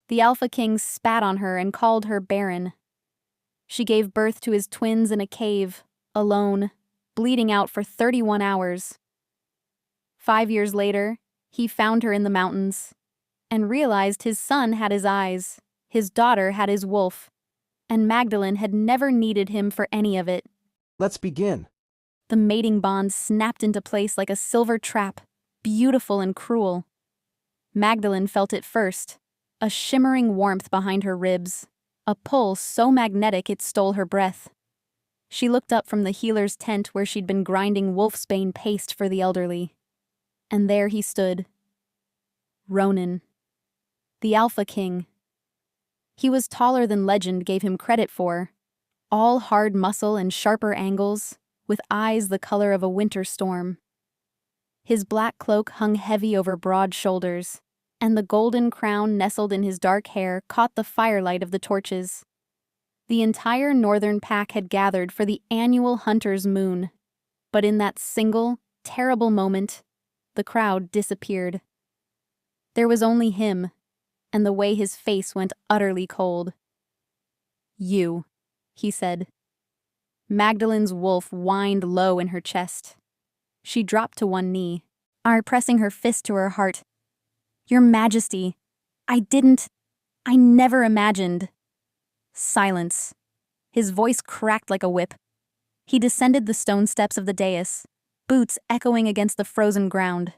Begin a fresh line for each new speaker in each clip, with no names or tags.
The Alpha King spat on her and called her Barren. She gave birth to his twins in a cave, alone, bleeding out for 31 hours. 5 years later, he found her in the mountains and realized his son had his eyes, his daughter had his wolf, and Magdalene had never needed him for any of it.
Let's begin.
The mating bond snapped into place like a silver trap, beautiful and cruel. Magdalene felt it first, a shimmering warmth behind her ribs, a pull so magnetic it stole her breath. She looked up from the healer's tent where she'd been grinding wolfsbane paste for the elderly. And there he stood. Ronan. The Alpha King. He was taller than legend gave him credit for, all hard muscle and sharper angles, with eyes the color of a winter storm. His black cloak hung heavy over broad shoulders, and the golden crown nestled in his dark hair caught the firelight of the torches. The entire northern pack had gathered for the annual Hunter's Moon, but in that single, terrible moment, the crowd disappeared. There was only him, and the way his face went utterly cold. "You," he said. Magdalene's wolf whined low in her chest. She dropped to one knee, pressing her fist to her heart. "Your Majesty, I never imagined." Silence. His voice cracked like a whip. He descended the stone steps of the dais, boots echoing against the frozen ground.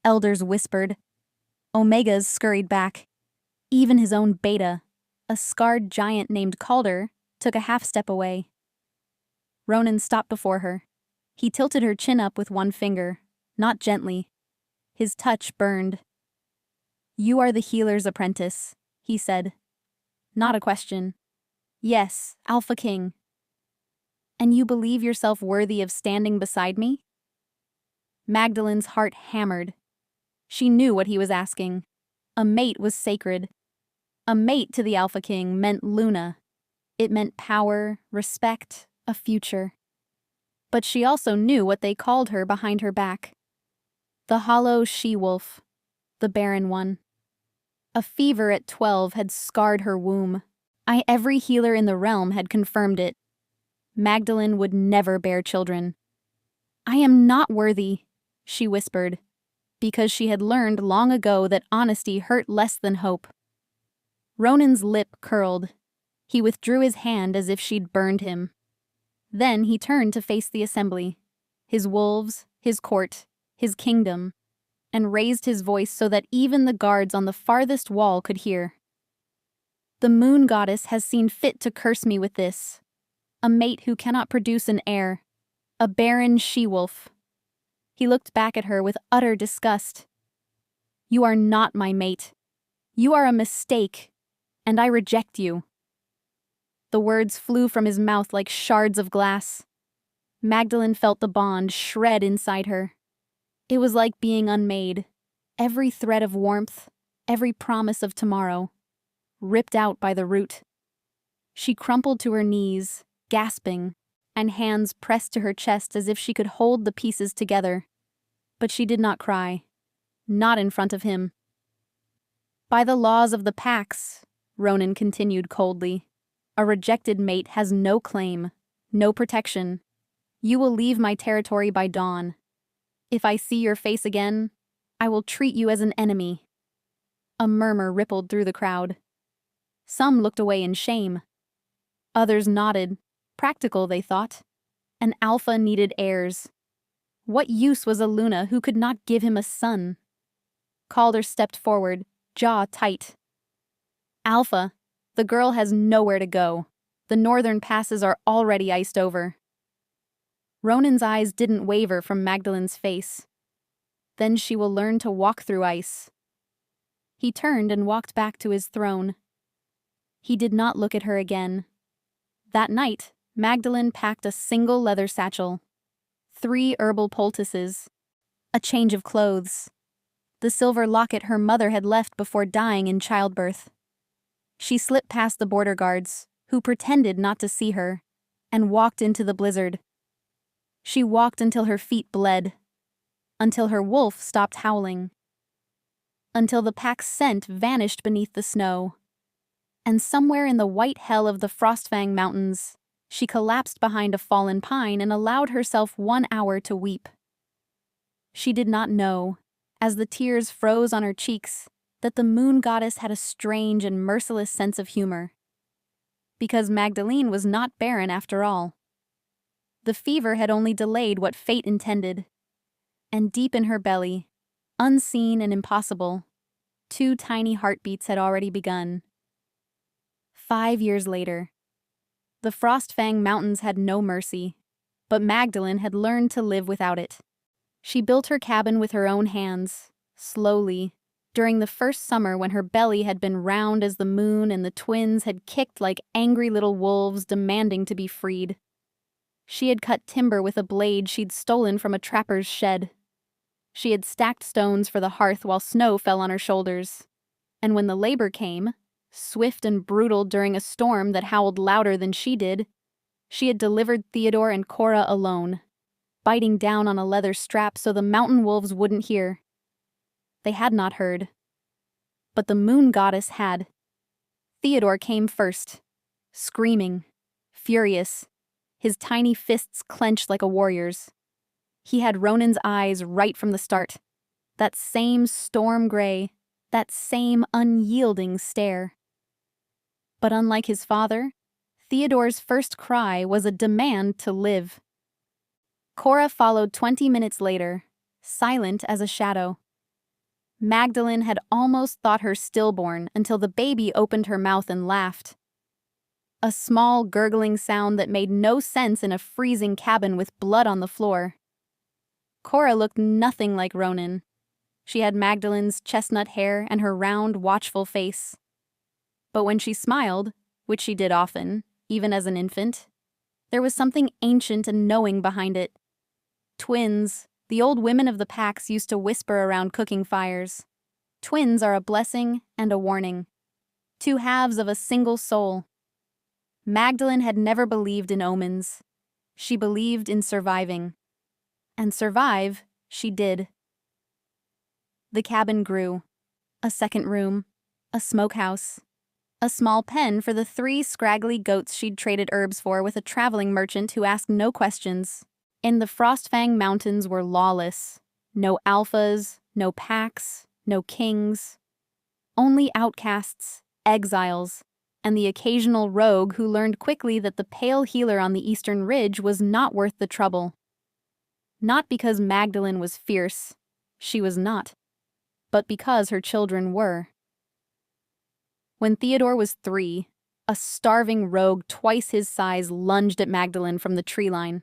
Elders whispered. Omegas scurried back. Even his own Beta, a scarred giant named Calder, took a half-step away. Ronan stopped before her. He tilted her chin up with one finger, not gently. His touch burned. "You are the healer's apprentice," he said. Not a question. "Yes, Alpha King." "And you believe yourself worthy of standing beside me?" Magdalene's heart hammered. She knew what he was asking. A mate was sacred. A mate to the Alpha King meant Luna. It meant power, respect, a future. But she also knew what they called her behind her back. The hollow she-wolf, the barren one. A fever at 12 had scarred her womb. Every healer in the realm had confirmed it. Magdalene would never bear children. "I am not worthy," she whispered, because she had learned long ago that honesty hurt less than hope. Ronan's lip curled. He withdrew his hand as if she'd burned him. Then he turned to face the assembly, his wolves, his court, his kingdom, and raised his voice so that even the guards on the farthest wall could hear. "The moon goddess has seen fit to curse me with this. A mate who cannot produce an heir. A barren she-wolf." He looked back at her with utter disgust. "You are not my mate. You are a mistake, and I reject you." The words flew from his mouth like shards of glass. Magdalene felt the bond shred inside her. It was like being unmade. Every thread of warmth, every promise of tomorrow, ripped out by the root. She crumpled to her knees, gasping, and hands pressed to her chest as if she could hold the pieces together. But she did not cry. Not in front of him. "By the laws of the packs," Ronan continued coldly, "a rejected mate has no claim, no protection. You will leave my territory by dawn. If I see your face again, I will treat you as an enemy." A murmur rippled through the crowd. Some looked away in shame. Others nodded. Practical, they thought. An alpha needed heirs. What use was a Luna who could not give him a son? Calder stepped forward, jaw tight. "Alpha, the girl has nowhere to go. The northern passes are already iced over." Ronan's eyes didn't waver from Magdalene's face. "Then she will learn to walk through ice." He turned and walked back to his throne. He did not look at her again. That night, Magdalene packed a single leather satchel, 3 herbal poultices, a change of clothes, the silver locket her mother had left before dying in childbirth. She slipped past the border guards, who pretended not to see her, and walked into the blizzard. She walked until her feet bled, until her wolf stopped howling, until the pack's scent vanished beneath the snow, And somewhere in the white hell of the Frostfang Mountains, she collapsed behind a fallen pine and allowed herself 1 hour to weep. She did not know, as the tears froze on her cheeks, that the moon goddess had a strange and merciless sense of humor. Because Magdalene was not barren after all. The fever had only delayed what fate intended. And deep in her belly, unseen and impossible, 2 tiny heartbeats had already begun. 5 years later, the Frostfang Mountains had no mercy, but Magdalene had learned to live without it. She built her cabin with her own hands, slowly, during the first summer when her belly had been round as the moon and the twins had kicked like angry little wolves demanding to be freed. She had cut timber with a blade she'd stolen from a trapper's shed. She had stacked stones for the hearth while snow fell on her shoulders. And when the labor came, swift and brutal during a storm that howled louder than she did, she had delivered Theodore and Cora alone, biting down on a leather strap so the mountain wolves wouldn't hear. They had not heard. But the moon goddess had. Theodore came first, screaming, furious, his tiny fists clenched like a warrior's. He had Ronan's eyes right from the start. That same storm gray, that same unyielding stare. But unlike his father, Theodore's first cry was a demand to live. Cora followed 20 minutes later, silent as a shadow. Magdalene had almost thought her stillborn until the baby opened her mouth and laughed. A small, gurgling sound that made no sense in a freezing cabin with blood on the floor. Cora looked nothing like Ronan. She had Magdalene's chestnut hair and her round, watchful face. But when she smiled, which she did often, even as an infant, there was something ancient and knowing behind it. Twins, the old women of the packs used to whisper around cooking fires. Twins are a blessing and a warning. 2 halves of a single soul. Magdalene had never believed in omens. She believed in surviving. And survive, she did. The cabin grew. A second room, a smokehouse, a small pen for the 3 scraggly goats she'd traded herbs for with a traveling merchant who asked no questions. In the Frostfang Mountains were lawless. No alphas, no packs, no kings. Only outcasts, exiles, and the occasional rogue who learned quickly that the pale healer on the eastern ridge was not worth the trouble. Not because Magdalene was fierce, she was not, but because her children were. When Theodore was 3, a starving rogue twice his size lunged at Magdalene from the tree line.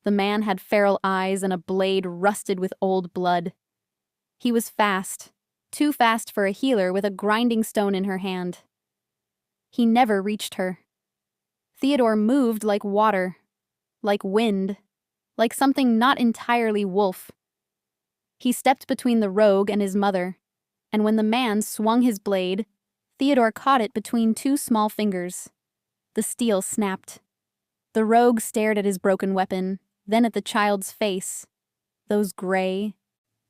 The man had feral eyes and a blade rusted with old blood. He was fast, too fast for a healer with a grinding stone in her hand. He never reached her. Theodore moved like water, like wind, like something not entirely wolf. He stepped between the rogue and his mother, and when the man swung his blade, Theodore caught it between 2 small fingers. The steel snapped. The rogue stared at his broken weapon, then at the child's face, those gray,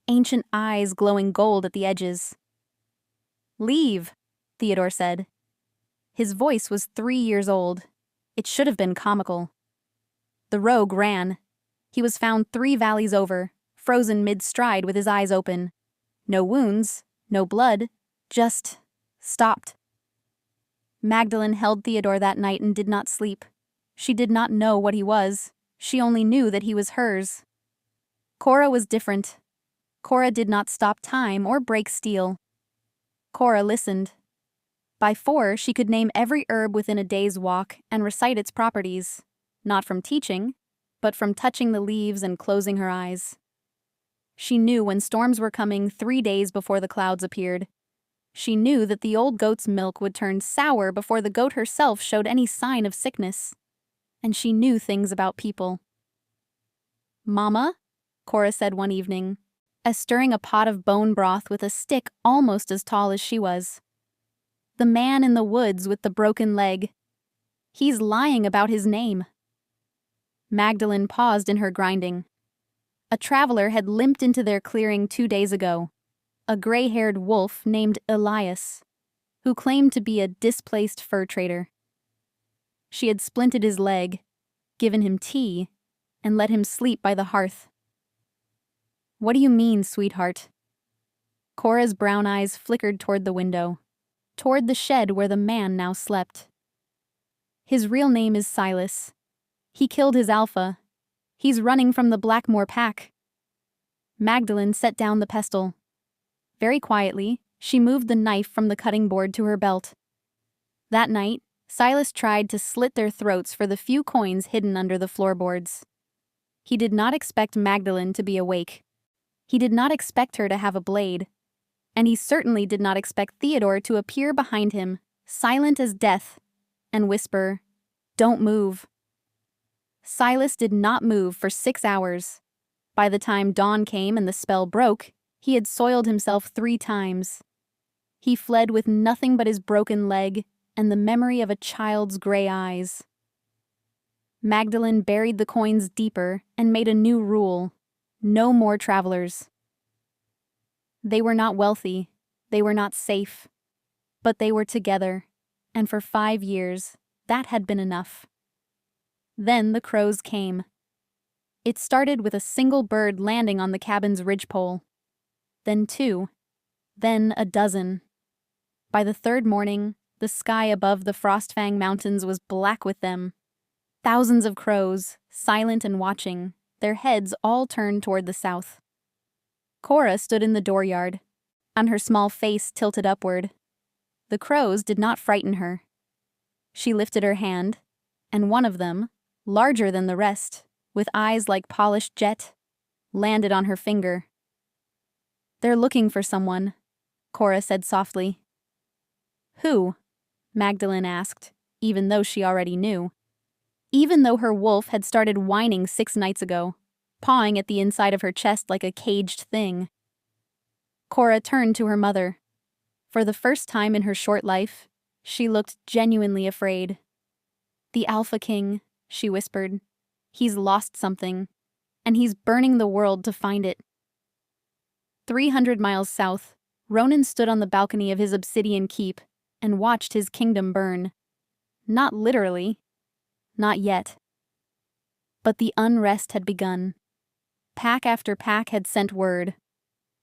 ancient eyes glowing gold at the edges. "Leave," Theodore said. His voice was 3 years old. It should have been comical. The rogue ran. He was found 3 valleys over, frozen mid-stride with his eyes open. No wounds, no blood, just stopped. Magdalene held Theodore that night and did not sleep. She did not know what he was. She only knew that he was hers. Cora was different. Cora did not stop time or break steel. Cora listened. By 4, she could name every herb within a day's walk and recite its properties, not from teaching, but from touching the leaves and closing her eyes. She knew when storms were coming 3 days before the clouds appeared. She knew that the old goat's milk would turn sour before the goat herself showed any sign of sickness. And she knew things about people. "Mama," Cora said one evening, as stirring a pot of bone broth with a stick almost as tall as she was. "The man in the woods with the broken leg. He's lying about his name." Magdalene paused in her grinding. A traveler had limped into their clearing 2 days ago, a gray-haired wolf named Elias, who claimed to be a displaced fur trader. She had splinted his leg, given him tea, and let him sleep by the hearth. "What do you mean, sweetheart?" Cora's brown eyes flickered toward the window, toward the shed where the man now slept. "His real name is Silas. He killed his alpha. He's running from the Blackmore pack." Magdalene set down the pestle. Very quietly, she moved the knife from the cutting board to her belt. That night, Silas tried to slit their throats for the few coins hidden under the floorboards. He did not expect Magdalene to be awake. He did not expect her to have a blade. And he certainly did not expect Theodore to appear behind him, silent as death, and whisper, "Don't move." Silas did not move for 6 hours. By the time dawn came and the spell broke, he had soiled himself 3 times. He fled with nothing but his broken leg and the memory of a child's gray eyes. Magdalene buried the coins deeper and made a new rule: no more travelers. They were not wealthy, they were not safe, but they were together, and for 5 years, that had been enough. Then the crows came. It started with a single bird landing on the cabin's ridgepole. Then 2. Then a dozen. By the 3rd morning, the sky above the Frostfang Mountains was black with them. Thousands of crows, silent and watching, their heads all turned toward the south. Cora stood in the dooryard, on her small face tilted upward. The crows did not frighten her. She lifted her hand, and one of them, larger than the rest, with eyes like polished jet, landed on her finger. "They're looking for someone," Cora said softly. "Who?" Magdalene asked, even though she already knew. Even though her wolf had started whining 6 nights ago, pawing at the inside of her chest like a caged thing. Cora turned to her mother. For the first time in her short life, she looked genuinely afraid. "The Alpha King," she whispered. "He's lost something, and he's burning the world to find it." 300 miles south, Ronan stood on the balcony of his obsidian keep and watched his kingdom burn. Not literally. Not yet. But the unrest had begun. Pack after pack had sent word.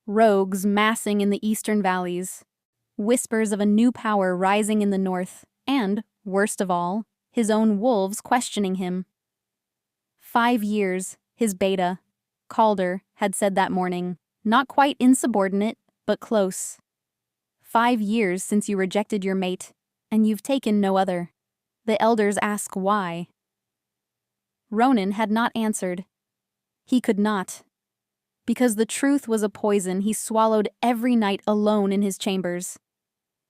Rogues massing in the eastern valleys. Whispers of a new power rising in the north, and, worst of all, his own wolves questioning him. 5 years, his beta, Calder, had said that morning, not quite insubordinate, but close. 5 years since you rejected your mate, and you've taken no other. The elders ask why. Ronan had not answered. He could not. Because the truth was a poison he swallowed every night alone in his chambers.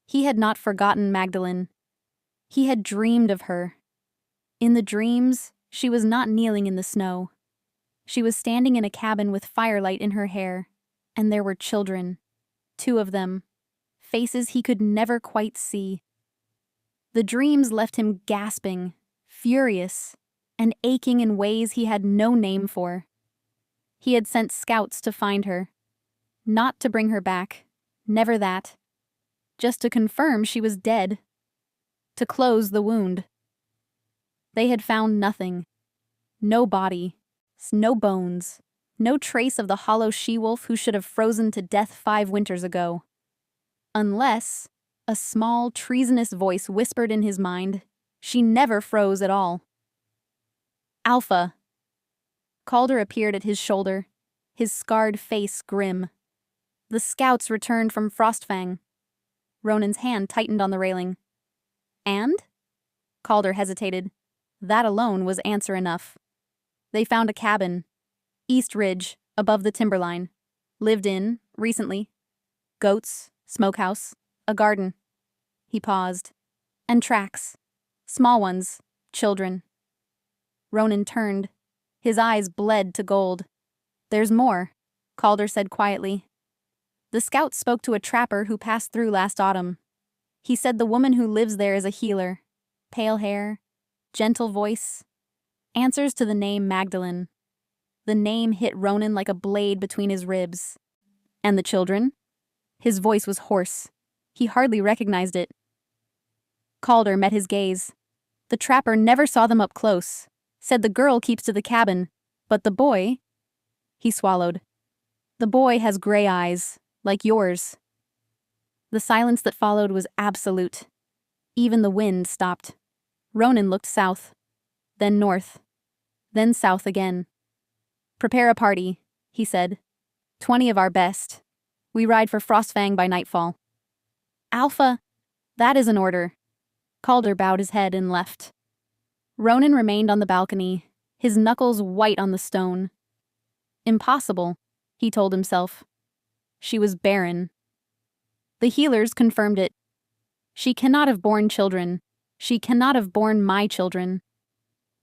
He had not forgotten Magdalene. He had dreamed of her. In the dreams, she was not kneeling in the snow. She was standing in a cabin with firelight in her hair, and there were children. 2 of them. Faces he could never quite see. The dreams left him gasping, furious, and aching in ways he had no name for. He had sent scouts to find her. Not to bring her back, never that. Just to confirm she was dead. To close the wound. They had found nothing. No body, no bones, no trace of the hollow she-wolf who should have frozen to death 5 winters ago. Unless, a small, treasonous voice whispered in his mind, she never froze at all. "Alpha." Calder appeared at his shoulder, his scarred face grim. The scouts returned from Frostfang. Ronan's hand tightened on the railing. "And?" Calder hesitated. That alone was answer enough. "They found a cabin. East Ridge, above the timberline. Lived in, recently. Goats, smokehouse, a garden." He paused. "And tracks. Small ones, children." Ronan turned. His eyes bled to gold. "There's more," Calder said quietly. "The scout spoke to a trapper who passed through last autumn. He said the woman who lives there is a healer. Pale hair, gentle voice. Answers to the name Magdalene." The name hit Ronan like a blade between his ribs. "And the children?" His voice was hoarse. He hardly recognized it. Calder met his gaze. The trapper never saw them up close. Said the girl keeps to the cabin. But the boy... He swallowed. The boy has gray eyes, like yours. The silence that followed was absolute. Even the wind stopped. Ronan looked south, then north, then south again. Prepare a party, he said. 20 of our best. We ride for Frostfang by nightfall. Alpha, that is an order. Calder bowed his head and left. Ronan remained on the balcony, his knuckles white on the stone. Impossible, he told himself. She was barren. The healers confirmed it. She cannot have borne children. She cannot have borne my children.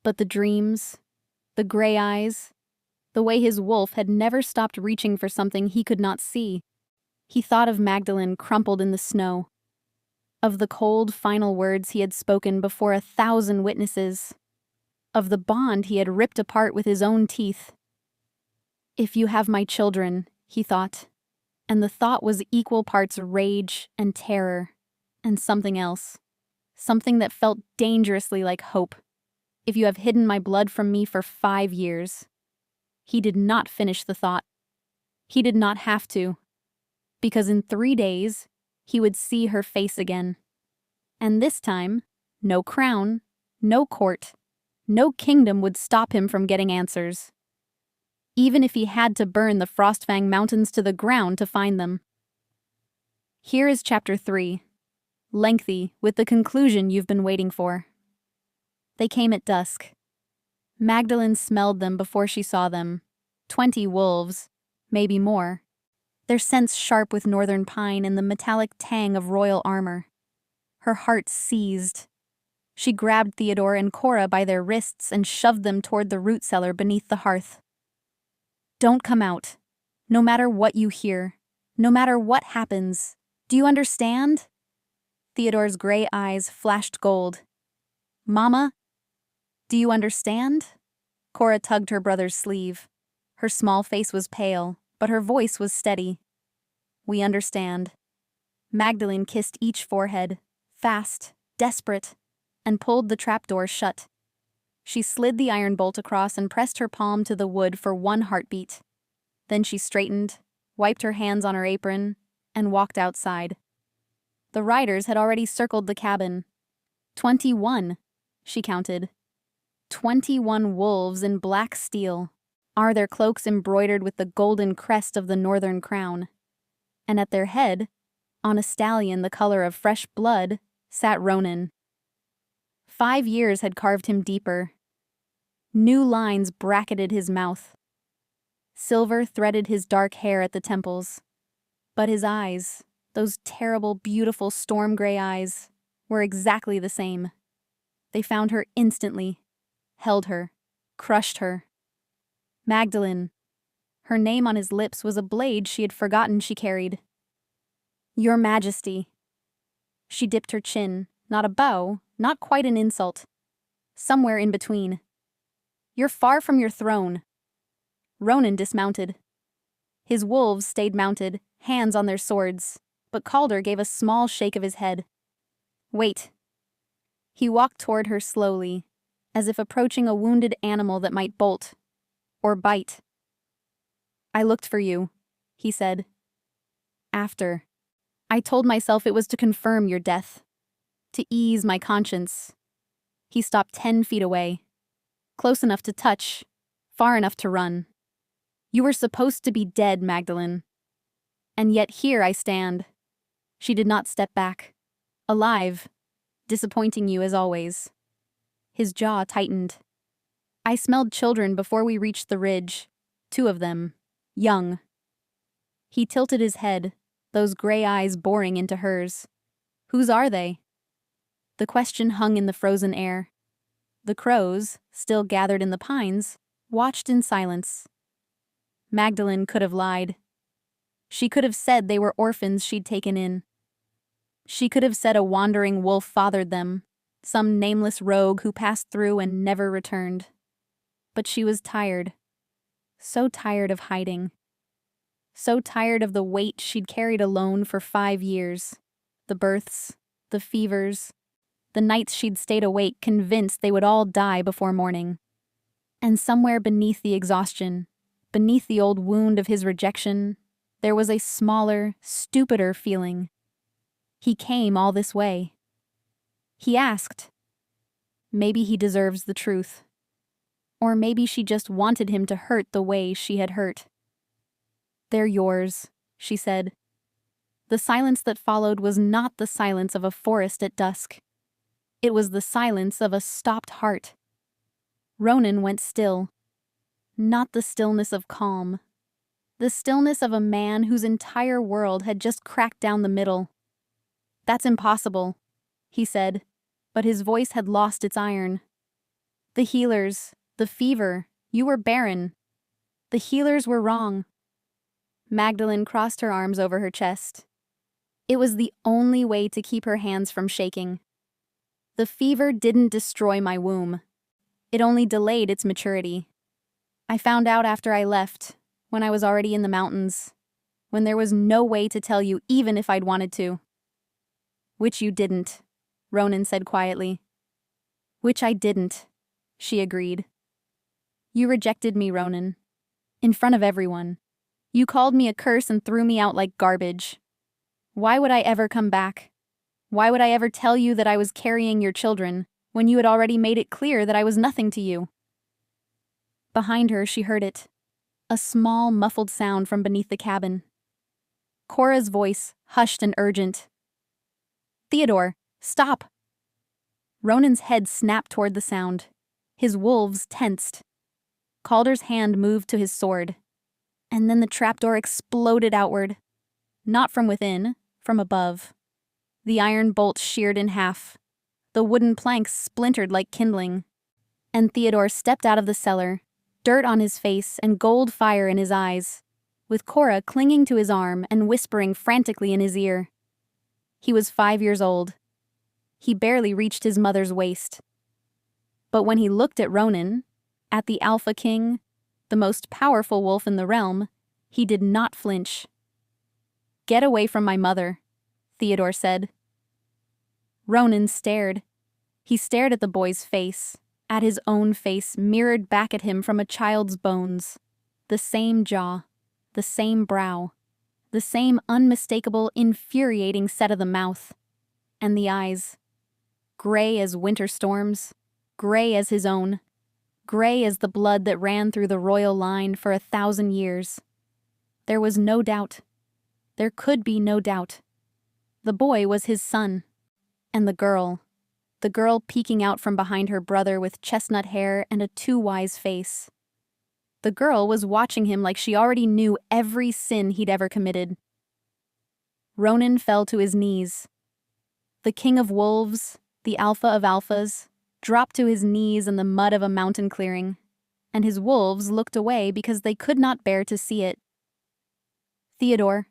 But the dreams, the gray eyes, the way his wolf had never stopped reaching for something he could not see. He thought of Magdalene crumpled in the snow, of the cold final words he had spoken before 1,000 witnesses, of the bond he had ripped apart with his own teeth. If you have my children, he thought, and the thought was equal parts rage and terror, and something else, something that felt dangerously like hope. If you have hidden my blood from me for 5 years. He did not finish the thought. He did not have to, because in 3 days, he would see her face again. And this time, no crown, no court, no kingdom would stop him from getting answers. Even if he had to burn the Frostfang Mountains to the ground to find them. Here is chapter 3, lengthy, with the conclusion you've been waiting for. They came at dusk. Magdalene smelled them before she saw them. 20 wolves, maybe more. Their scents sharp with northern pine and the metallic tang of royal armor. Her heart seized. She grabbed Theodore and Cora by their wrists and shoved them toward the root cellar beneath the hearth. Don't come out. No matter what you hear. No matter what happens. Do you understand? Theodore's gray eyes flashed gold. Mama? Do you understand? Cora tugged her brother's sleeve. Her small face was pale, but her voice was steady. We understand. Magdalene kissed each forehead, fast, desperate, and pulled the trapdoor shut. She slid the iron bolt across and pressed her palm to the wood for 1 heartbeat. Then she straightened, wiped her hands on her apron, and walked outside. The riders had already circled the cabin. 21, she counted. 21 wolves in black steel, their cloaks embroidered with the golden crest of the northern crown. And at their head, on a stallion the color of fresh blood, sat Ronan. 5 years had carved him deeper. New lines bracketed his mouth. Silver threaded his dark hair at the temples. But his eyes, those terrible, beautiful storm gray eyes, were exactly the same. They found her instantly, held her, crushed her. Magdalene. Her name on his lips was a blade she had forgotten she carried. Your Majesty. She dipped her chin, not a bow, not quite an insult. Somewhere in between. You're far from your throne. Ronan dismounted. His wolves stayed mounted, hands on their swords, but Calder gave a small shake of his head. Wait. He walked toward her slowly, as if approaching a wounded animal that might bolt, or bite. I looked for you, he said. After. I told myself it was to confirm your death, to ease my conscience. He stopped 10 feet away, close enough to touch, far enough to run. You were supposed to be dead, Magdalene. And yet here I stand. She did not step back. Alive, disappointing you as always. His jaw tightened. I smelled children before we reached the ridge, 2 of them, young. He tilted his head, those gray eyes boring into hers. Whose are they? The question hung in the frozen air. The crows, still gathered in the pines, watched in silence. Magdalene could have lied. She could have said they were orphans she'd taken in. She could have said a wandering wolf fathered them, some nameless rogue who passed through and never returned. But she was tired. So tired of hiding. So tired of the weight she'd carried alone for 5 years. The births, the fevers, The nights she'd stayed awake, convinced they would all die before morning. And somewhere beneath the exhaustion, beneath the old wound of his rejection, there was a smaller, stupider feeling. He came all this way. He asked. Maybe he deserves the truth. Or maybe she just wanted him to hurt the way she had hurt. "They're yours," she said. The silence that followed was not the silence of a forest at dusk. It was the silence of a stopped heart. Ronan went still. Not the stillness of calm. The stillness of a man whose entire world had just cracked down the middle. "That's impossible," he said, but his voice had lost its iron. "The healers, the fever, you were barren. The healers were wrong." Magdalene crossed her arms over her chest. It was the only way to keep her hands from shaking. "The fever didn't destroy my womb. It only delayed its maturity. I found out after I left, when I was already in the mountains, when there was no way to tell you even if I'd wanted to." "Which you didn't," Ronan said quietly. "Which I didn't," she agreed. "You rejected me, Ronan. In front of everyone. You called me a curse and threw me out like garbage. Why would I ever come back? Why would I ever tell you that I was carrying your children, when you had already made it clear that I was nothing to you?" Behind her, she heard it. A small, muffled sound from beneath the cabin. Cora's voice, hushed and urgent. "Theodore, stop!" Ronan's head snapped toward the sound. His wolves tensed. Calder's hand moved to his sword. And then the trapdoor exploded outward. Not from within, from above. The iron bolt sheared in half. The wooden planks splintered like kindling. And Theodore stepped out of the cellar, dirt on his face and gold fire in his eyes, with Cora clinging to his arm and whispering frantically in his ear. He was 5 years old. He barely reached his mother's waist. But when he looked at Ronan, at the Alpha King, the most powerful wolf in the realm, he did not flinch. "Get away from my mother," Theodore said. Ronan stared. He stared at the boy's face, at his own face mirrored back at him from a child's bones. The same jaw, the same brow, the same unmistakable, infuriating set of the mouth. And the eyes. Gray as winter storms, gray as his own, gray as the blood that ran through the royal line for 1,000 years. There was no doubt. There could be no doubt. The boy was his son. And the girl peeking out from behind her brother with chestnut hair and a too-wise face. The girl was watching him like she already knew every sin he'd ever committed. Ronan fell to his knees. The king of wolves, the alpha of alphas, dropped to his knees in the mud of a mountain clearing, and his wolves looked away because they could not bear to see it. "Theodore,"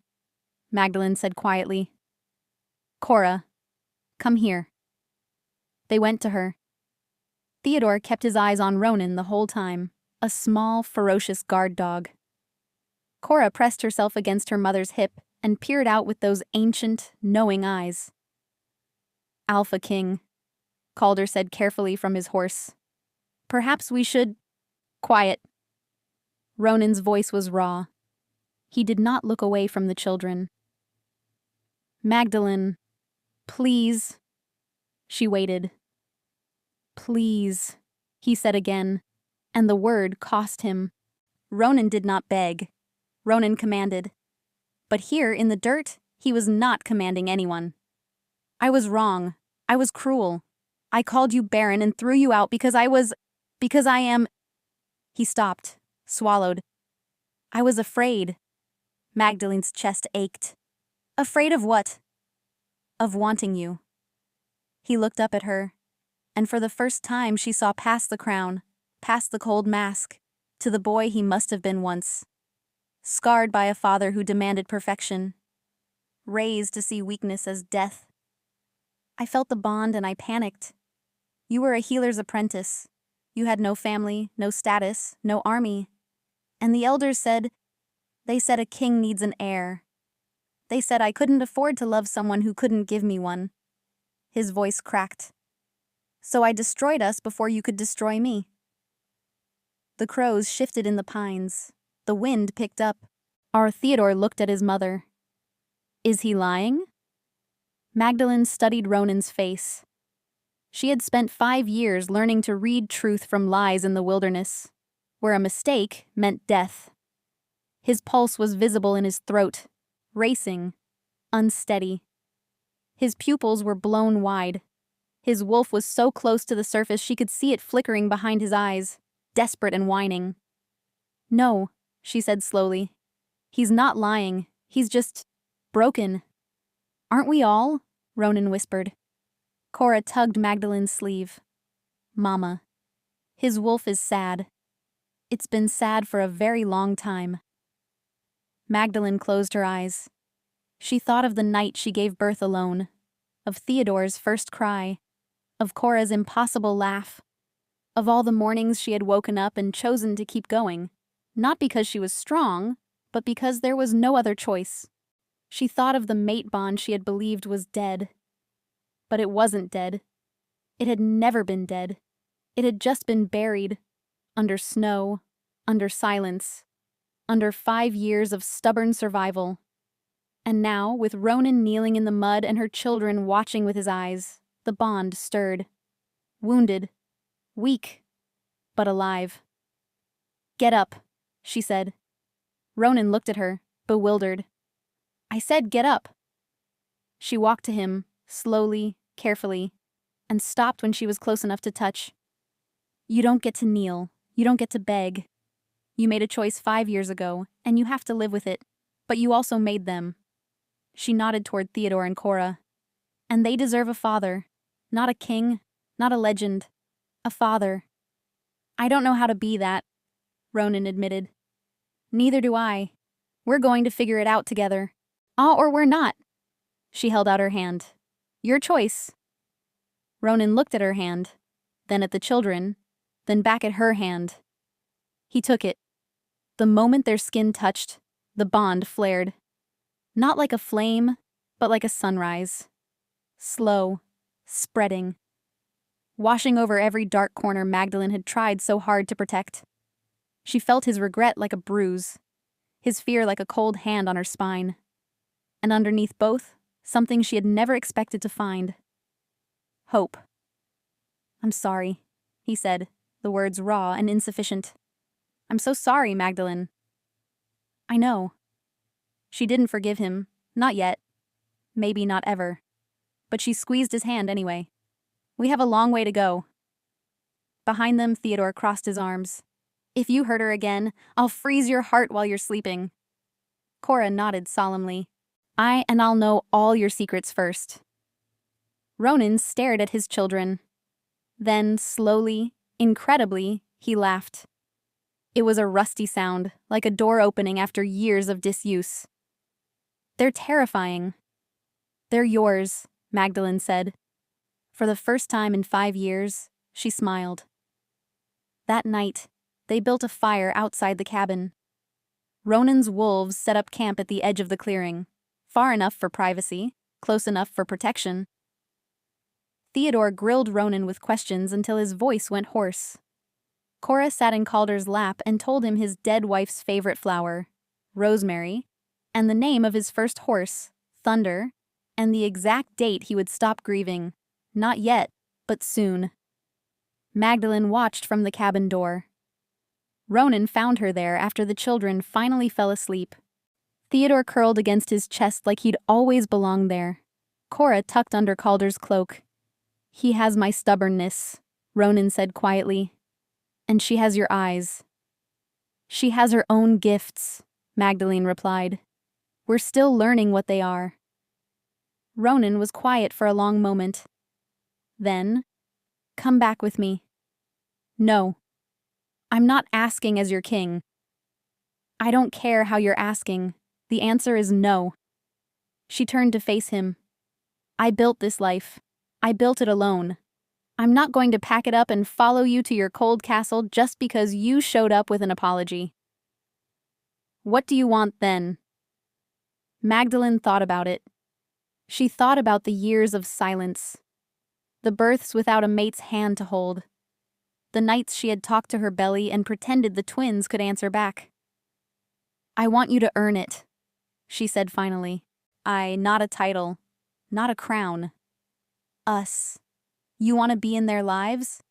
Magdalene said quietly. "Cora, come here." They went to her. Theodore kept his eyes on Ronan the whole time, a small, ferocious guard dog. Cora pressed herself against her mother's hip and peered out with those ancient, knowing eyes. "Alpha King," Calder said carefully from his horse. "Perhaps we should—" "Quiet." Ronan's voice was raw. He did not look away from the children. "Magdalene, please." She waited. "Please," he said again, and the word cost him. Ronan did not beg. Ronan commanded. But here, in the dirt, he was not commanding anyone. "I was wrong. I was cruel. I called you Barren and threw you out because I am—" He stopped, swallowed. "I was afraid." Magdalene's chest ached. "Afraid of what?" "Of wanting you." He looked up at her, and for the first time she saw past the crown, past the cold mask, to the boy he must have been once. Scarred by a father who demanded perfection. Raised to see weakness as death. "I felt the bond and I panicked. You were a healer's apprentice. You had no family, no status, no army. And the elders said, they said a king needs an heir. They said I couldn't afford to love someone who couldn't give me one." His voice cracked. So I destroyed us before you could destroy me. The crows shifted in the pines. The wind picked up. Our Theodore looked at his mother. Is he lying? Magdalene studied Ronan's face. She had spent 5 years learning to read truth from lies in the wilderness, where a mistake meant death. His pulse was visible in his throat, racing, unsteady. His pupils were blown wide. His wolf was so close to the surface she could see it flickering behind his eyes, desperate and whining. No, she said slowly. He's not lying. He's just broken. Aren't we all? Ronan whispered. Cora tugged Magdalene's sleeve. Mama. His wolf is sad. It's been sad for a very long time. Magdalene closed her eyes. She thought of the night she gave birth alone, of Theodore's first cry, of Cora's impossible laugh, of all the mornings she had woken up and chosen to keep going, not because she was strong, but because there was no other choice. She thought of the mate bond she had believed was dead. But it wasn't dead. It had never been dead. It had just been buried, under snow, under silence, under 5 years of stubborn survival. And now, with Ronan kneeling in the mud and her children watching with his eyes, the bond stirred. Wounded, weak, but alive. Get up, she said. Ronan looked at her, bewildered. I said get up. She walked to him, slowly, carefully, and stopped when she was close enough to touch. You don't get to kneel. You don't get to beg. You made a choice 5 years ago, and you have to live with it. But you also made them. She nodded toward Theodore and Cora. And they deserve a father. Not a king, not a legend. A father. I don't know how to be that, Ronan admitted. Neither do I. We're going to figure it out together. Or we're not. She held out her hand. Your choice. Ronan looked at her hand, then at the children, then back at her hand. He took it. The moment their skin touched, the bond flared. Not like a flame, but like a sunrise. Slow, spreading. Washing over every dark corner Magdalene had tried so hard to protect. She felt his regret like a bruise, his fear like a cold hand on her spine. And underneath both, something she had never expected to find. Hope. I'm sorry, he said, the words raw and insufficient. I'm so sorry, Magdalene. I know. She didn't forgive him, not yet. Maybe not ever. But she squeezed his hand anyway. We have a long way to go. Behind them, Theodore crossed his arms. If you hurt her again, I'll freeze your heart while you're sleeping. Cora nodded solemnly. I'll know all your secrets first. Ronan stared at his children. Then, slowly, incredibly, he laughed. It was a rusty sound, like a door opening after years of disuse. They're terrifying. They're yours, Magdalene said. For the first time in 5 years, she smiled. That night, they built a fire outside the cabin. Ronan's wolves set up camp at the edge of the clearing. Far enough for privacy, close enough for protection. Theodore grilled Ronan with questions until his voice went hoarse. Cora sat in Calder's lap and told him his dead wife's favorite flower, rosemary, and the name of his first horse, Thunder, and the exact date he would stop grieving. Not yet, but soon. Magdalene watched from the cabin door. Ronan found her there after the children finally fell asleep. Theodore curled against his chest like he'd always belonged there. Cora tucked under Calder's cloak. He has my stubbornness, Ronan said quietly. And she has your eyes. She has her own gifts, Magdalene replied. We're still learning what they are. Ronan was quiet for a long moment. Then, come back with me. No. I'm not asking as your king. I don't care how you're asking. The answer is no. She turned to face him. I built this life. I built it alone. I'm not going to pack it up and follow you to your cold castle just because you showed up with an apology. What do you want then? Magdalene thought about it. She thought about the years of silence. The births without a mate's hand to hold. The nights she had talked to her belly and pretended the twins could answer back. "I want you to earn it," she said finally. Not a title, not a crown. Us. You want to be in their lives?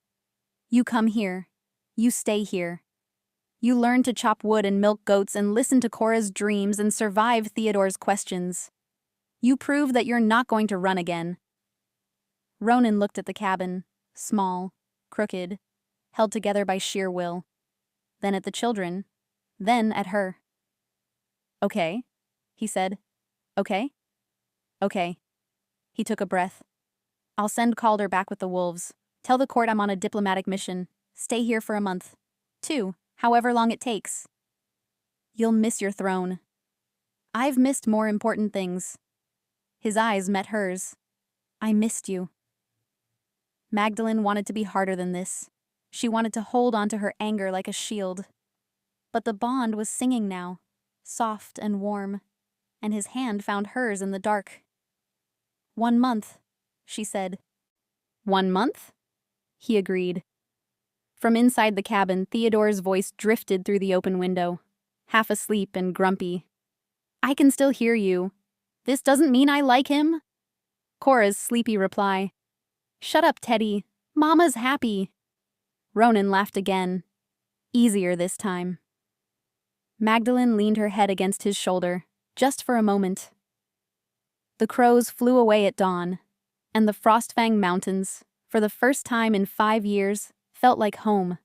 You come here. You stay here. You learn to chop wood and milk goats and listen to Cora's dreams and survive Theodore's questions. You prove that you're not going to run again. Ronan looked at the cabin, small, crooked, held together by sheer will. Then at the children, then at her. "Okay," he said. "Okay? Okay." He took a breath. "I'll send Calder back with the wolves. Tell the court I'm on a diplomatic mission. Stay here for a month. 2, however long it takes. You'll miss your throne. I've missed more important things." His eyes met hers. "I missed you." Magdalene wanted to be harder than this. She wanted to hold onto her anger like a shield. But the bond was singing now, soft and warm, and his hand found hers in the dark. "1 month," she said. "1 month?" he agreed. From inside the cabin, Theodore's voice drifted through the open window, half asleep and grumpy. "I can still hear you. This doesn't mean I like him." Cora's sleepy reply. "Shut up, Teddy. Mama's happy." Ronan laughed again, easier this time. Magdalene leaned her head against his shoulder, just for a moment. The crows flew away at dawn, and the Frostfang Mountains, for the first time in 5 years, felt like home.